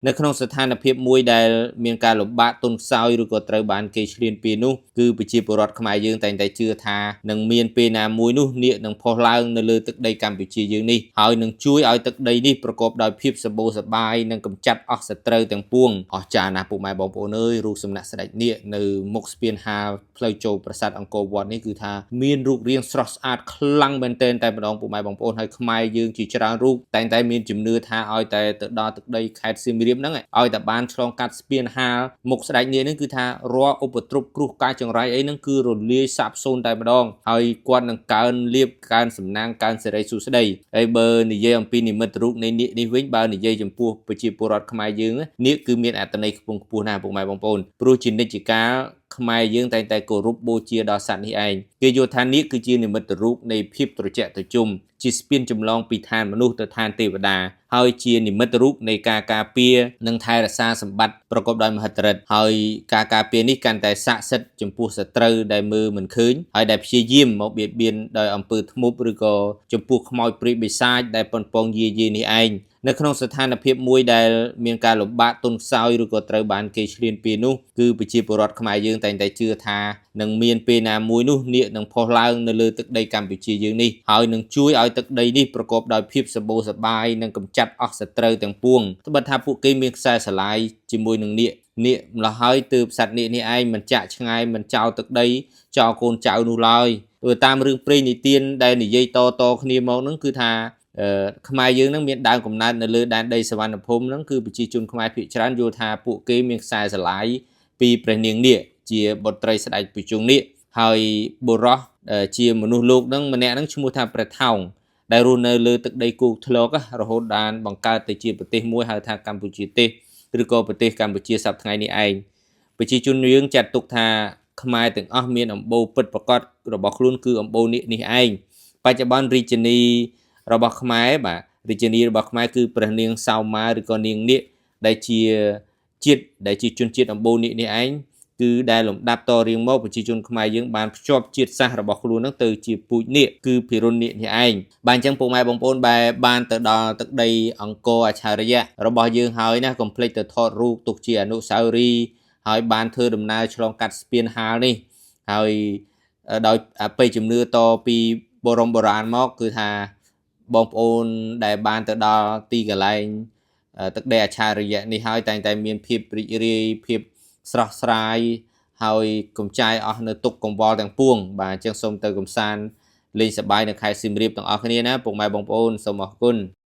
នៅក្នុងស្ថានភាពមួយដែលមានការលំបាកទន់ខ្សោយឬក៏ត្រូវបានគេឈ្លានពាននោះគឺប្រជាពលរដ្ឋខ្មែរយើងតែងតែជឿថានឹងមានពេលណាមួយនោះនាគនឹងផុសឡើងនៅលើទឹកដីកម្ពុជាយើងនេះហើយនឹងជួយឲ្យទឹកដីនេះប្រកបដោយភាពសម្បូរសប្បាយនិងកម្ចាត់អស់សត្រូវទាំងពួងអស្ចារ្យណាស់ពុកម៉ែបងប្អូនអើយរូបសំណាកស្ដេចនាគនៅមុខស្ពានហាលផ្លូវចូលប្រាសាទអង្គរវត្តនេះគឺថាមានរូបរាងស្រស់ស្អាតខ្លាំងមែនទែនតែម្ដងពុកម៉ែបងប្អូនហើយខ្មែរយើងជាច្រើនរូបតែងតែមានជំនឿថាឲ្យតែទៅដល់ទឹកដីខេត្តសៀមរាបហ្នឹងឲ្យតែបានឆ្លងកាត់ស្ពានហាលមុខស្ដេចនាគហ្នឹងគឺថារាល់ឧបទ្រពគ្រោះកាចចង្រៃអីហ្នឹងគឺរលាយសាបសូន្យតែម្ដងហើយគាត់នឹងកើនលៀបកើនសំណាងកើនសិរីសួស្ដីហើយបើនិយាយអំពីនិមិត្តរូបនៃនាគនេះវិញបើនិយាយចំពោះប្រជាពលរដ្ឋខ្មែរយើងនាគគឺមានអត្ថន័យខ្ពង់ខ្ពស់ណាស់ពុកម៉ែបងប្អូនព្រោះជានិច្ចកាលខ្មែរយើងតែងតែគោរពបូជាដល់សត្វនេះឯងគេយល់ថានាគគឺជានិមិត្តរូបនៃភាពត្រជាក់ត្រជុំជាស្ពានចម្លងពីឋានមនុស្សទៅឋានទេវតាហើយជានិមិត្តរូបនៃការការពារនិងថែរក្សាសម្បត្តិប្រកបដោយមហិទ្ធិឫទ្ធិហើយការការពារនេះកាន់តែស័ក្តិសិទ្ធិចំពោះសត្រូវដែលមើលមិនឃើញហើយដែលព្យាយាមមកបៀតបៀនដោយអំពើធ្មប់ឬក៏ចំពោះខ្មោចព្រាយបិសាចដែលប៉ុនប៉ងយាយីនេះឯងនៅក្នុងស្ថានភាពមួយដែលមានការលំបាកទន់ខ្សោយឬក៏ត្រូវបានគេឈ្លានពាននោះគឺប្រជាពលរដ្ឋខ្មែរយើងតែងតែជឿថានឹងមានពេលណាមួយនោះនាគនឹងផុសឡើងនៅលើទឹកដីកម្ពុជាយើងនេះហើយនឹងជួយឲ្យទឹកដីនេះប្រកបដោយភាពសម្បូរសប្បាយនិងកម្ចាត់អស់សត្រូវទាំងពួងត្បិតថាពួកគេមានខ្សែស្រឡាយជាមួយនឹងនាគម្ល៉េះហើយទើបសត្វនាគនេះឯងមិនចាក់ឆ្ងាយមិនចោលទឹកដីចោលកូនចៅនោះឡើយព្រោះតាមរឿងព្រេងនិទានដែលនិយាយតគ្នាមកហ្នឹងគឺថាខ្មែរយើងនឹងមានដើមកំណើតនៅលើដែនដីសវណ្ណភូមិហ្នឹងគឺប្រជាជនខ្មែរភាគច្រើនយល់ថាពួកគេមានខ្សែស្រឡាយពីព្រះនាងនាគជាបុត្រីស្ដេចព្រះជន្មនាគហើយបុរសជាមនុស្សលោកហ្នឹងម្នាក់ហ្នឹងឈ្មោះថាព្រះថោងដែលរស់នៅលើទឹកដីគោកធ្លករហូតដល់បង្កើតទៅជាប្រទេសមួយហៅថាកម្ពុជាទេសឬក៏ប្រទេសកម្ពុជាសប្តាហ៍ថ្ងៃនេះឯងប្រជាជនយើងចាត់ទុកថាខ្មែរទាំងអស់មានអំបូរពិតប្រាកដរបស់ខ្លួនគឺអំបូរនាគនេះឯងបច្ចុប្បន្នរាជធានីរបស់ខ្មែរបាទរាជធានីរបស់ខ្មែរគឺព្រះនាងសោមាឬក៏នាងនាគដែលជាជនជាតិអំបូរនាគនេះឯងគឺដែលលំដាប់តរៀងមកប្រជាជនខ្មែរយើងបានភ្ជាប់ជាតិសាសន៍របស់ខ្លួននឹងទៅជាពូជនាគគឺភិរុណនាគនេះឯងបាទអញ្ចឹងពុកម៉ែបងប្អូនបានទៅដល់ទឹកដីអង្គរអច្ឆរិយៈរបស់យើងហើយណាកុំភ្លេចទៅថតរូបទុកជាអនុស្សាវរីយ៍ហើយបានធ្វើដំណើរឆ្លងកាត់ស្ពានហាលនេះហើយដោយអបិយជំនឿតពីបរមបុរាណមកគឺថាបងប្អូនដែលបានទៅដល់ទីកន្លែងទឹកដីអច្ឆរិយៈនេះហើយតែងតែមានភាពរីករាយភាពស្រស់ស្រាយហើយកុំចាយអស់នៅទុកកង្វល់ទាំងពួងបាទអញ្ចឹងសូមទៅកំសាន្តលេងសប្បាយនៅខេត្តសៀមរាបទាំងអស់គ្នាណាពុកម៉ែបងប្អូនសូមអរគុណ